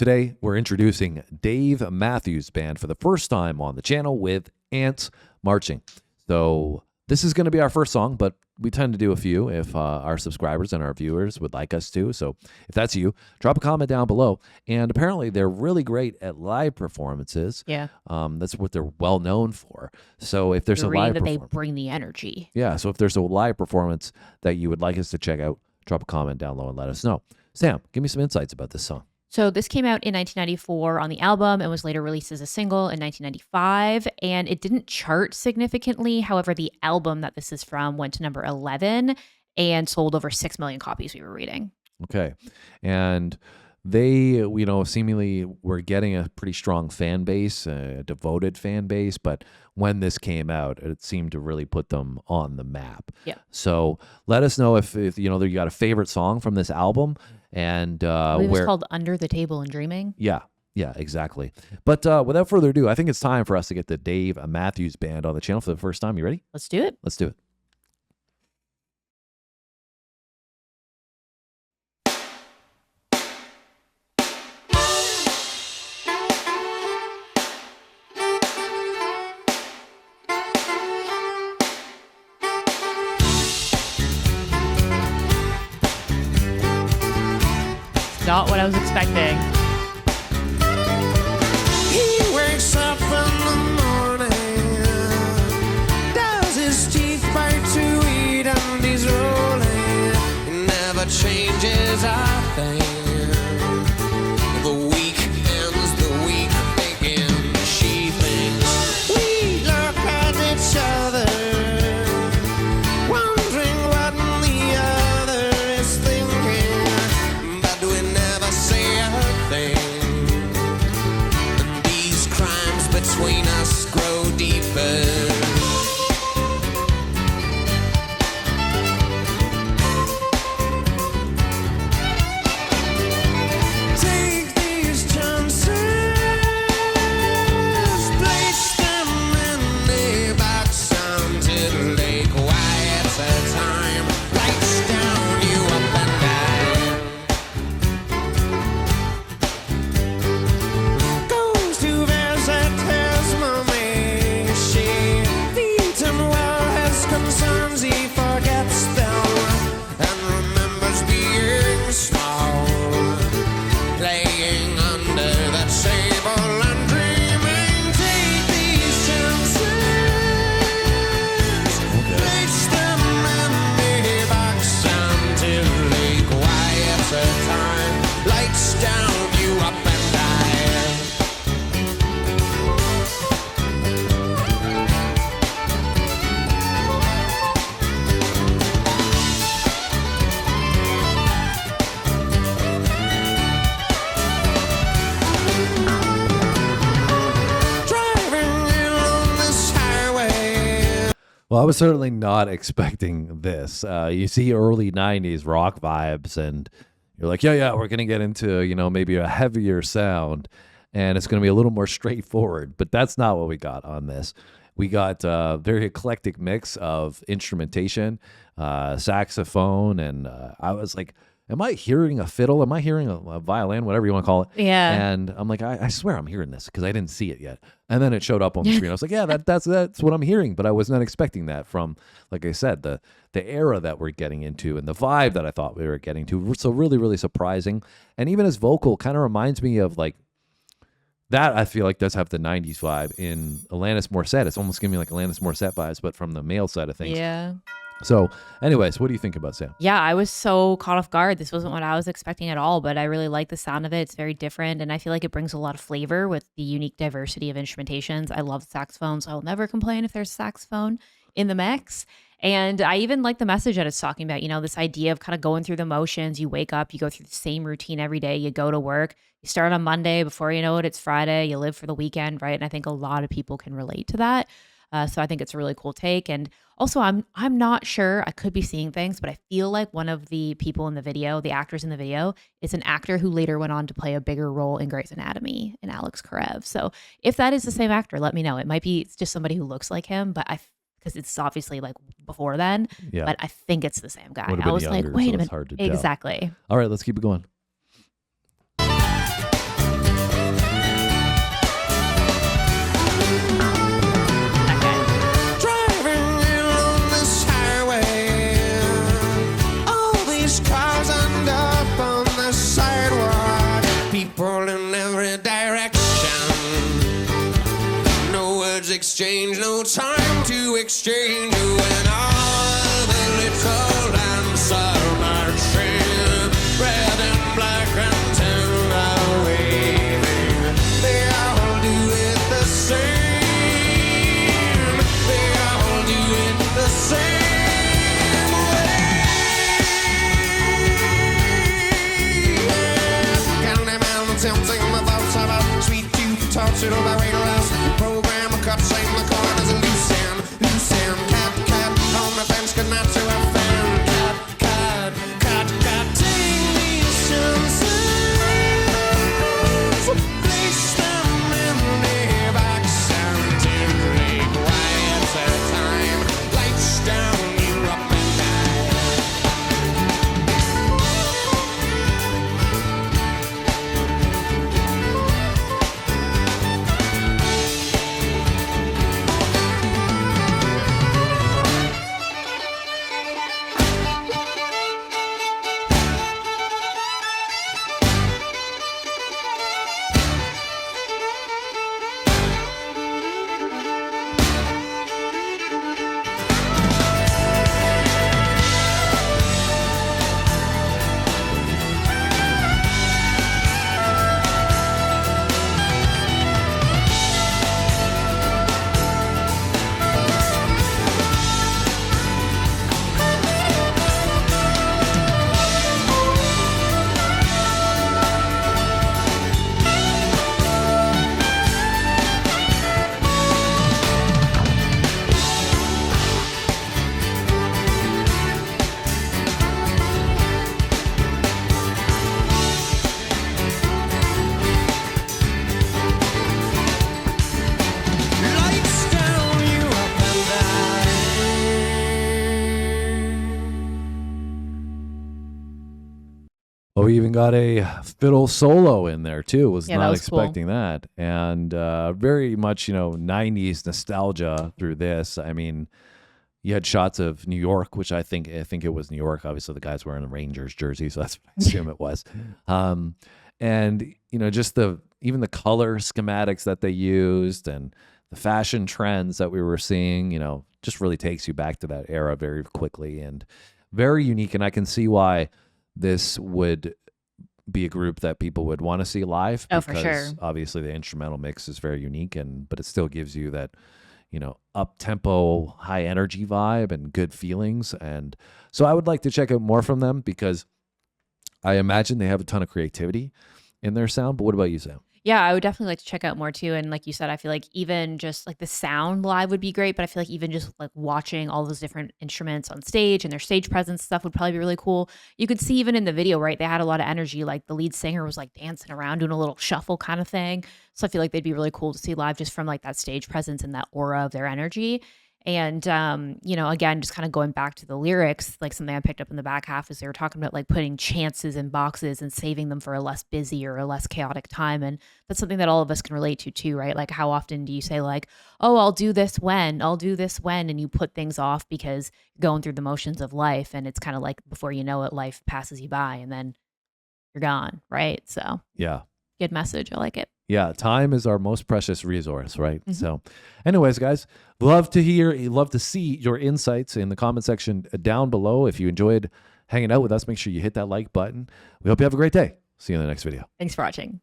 Today, we're introducing Dave Matthews Band for the first time on the channel with Ants Marching. So this is going to be our first song, but we tend to do a few if our subscribers and our viewers would like us to. So if that's you, drop a comment down below. And apparently they're really great at live performances. Yeah. That's what they're well known for. So if there's a live that they performance, bring the energy. yeah. So if there's a live performance that you would like us to check out, drop a comment down below and let us know. Sam, give me some insights about this song. So this came out in 1994 on the album and was later released as a single in 1995. And it didn't chart significantly. However, the album that this is from went to number 11 and sold over 6 million copies, we were reading. Okay. And they, seemingly were getting a pretty strong fan base, a devoted fan base. But when this came out, it seemed to really put them on the map. Yeah. So let us know if you got a favorite song from this album. And it was called Under the Table and Dreaming. Yeah, exactly. But without further ado, I think it's time for us to get the Dave Matthews Band on the channel for the first time. You ready? Let's do it. Let's do it. Not what I was expecting. He wakes up in the morning, does his teeth bite to eat, and he's rolling. He never changes a thing. The week ends, the week begins. She thinks we look at each other, wondering what the other is thinking, but we never say a thing. And these crimes between us grow deeper. Take these chances, place them in the box until they quiet the time. Lights down, you up and down. Goes to visit his mommy. She feeds him well, his concerns he forgets them and remembers being small. Playing under the table and dreaming. Take these chances, place them in the box until they quiet the time. Lights down, you up and down. Driving in on this highway. Well, I was certainly not expecting this. You see early 90s rock vibes and you're like, yeah, we're going to get into, maybe a heavier sound and it's going to be a little more straightforward. But that's not what we got on this. We got a very eclectic mix of instrumentation, saxophone, and I was like, am I hearing a fiddle? Am I hearing a violin? Whatever you want to call it. Yeah. And I'm like, I swear I'm hearing this because I didn't see it yet. And then it showed up on the screen. I was like, yeah, that's what I'm hearing. But I was not expecting that from, like I said, the era that we're getting into and the vibe that I thought we were getting to. So really, really surprising. And even his vocal kind of reminds me of like, that I feel like does have the 90s vibe in Alanis Morissette. It's almost giving me like Alanis Morissette vibes, but from the male side of things. Yeah. So anyways, what do you think about Sam? Yeah, I was so caught off guard. This wasn't what I was expecting at all, but I really like the sound of it. It's very different, and I feel like it brings a lot of flavor with the unique diversity of instrumentations. I love saxophones. I'll never complain if there's saxophone in the mix. And I even like the message that it's talking about, this idea of kind of going through the motions. You wake up, you go through the same routine every day, you go to work, you start on Monday, before you know it, it's Friday, you live for the weekend, right? And I think a lot of people can relate to that. So I think it's a really cool take. And also, I'm not sure, I could be seeing things, but I feel like one of the people in the video, the actors in the video, is an actor who later went on to play a bigger role in Grey's Anatomy, in Alex Karev. So if that is the same actor, let me know. It might be it's just somebody who looks like him, but because it's obviously like before then, Yeah. but I think it's the same guy. Would've I been was younger, like, wait so a it's minute. hard to tell. Exactly. All right, let's keep it going. exchange, no time to exchange. When all the little lamps are marching, red and black and tender waving, they all do it the same. They all do it the same way. Candyman tempting the thoughts about sweet tooth, tortured by rain rust. Program a cup, shame the corners of loose end. Cat, cat, on the fence, could not to a fan. Cat, take these chances. Place them in the box until they quiet at time. Lights down, you're up and down. Lights down, you up and down. Oh, we even got a fiddle solo in there too. Was Yeah, that not was cool. expecting that. And very much, 90s nostalgia through this. I mean, you had shots of New York, which I think it was New York. Obviously, the guys wearing the Rangers jersey, so that's what I assume it was. And just even the color schematics that they used and the fashion trends that we were seeing, just really takes you back to that era very quickly and very unique. And I can see why this would be a group that people would want to see live. Oh, for sure. Obviously the instrumental mix is very unique, but it still gives you that up tempo, high energy vibe and good feelings. And so I would like to check out more from them because I imagine they have a ton of creativity in their sound. But what about you, Sam? Yeah, I would definitely like to check out more too. And like you said, I feel like even just like the sound live would be great, but I feel like even just like watching all those different instruments on stage and their stage presence stuff would probably be really cool. You could see even in the video, right? They had a lot of energy. Like the lead singer was like dancing around, doing a little shuffle kind of thing. So I feel like they'd be really cool to see live just from like that stage presence and that aura of their energy. And, again, just kind of going back to the lyrics, like something I picked up in the back half is they were talking about like putting chances in boxes and saving them for a less busy or a less chaotic time. And that's something that all of us can relate to too, right? Like how often do you say like, oh, I'll do this when, and you put things off because you're going through the motions of life. And it's kind of like before you know it, life passes you by and then you're gone, right? So Yeah. good message. I like it. Yeah, time is our most precious resource, right? Mhm. So, anyways, guys, love to see your insights in the comment section down below. If you enjoyed hanging out with us, make sure you hit that like button. We hope you have a great day. See you in the next video. Thanks for watching.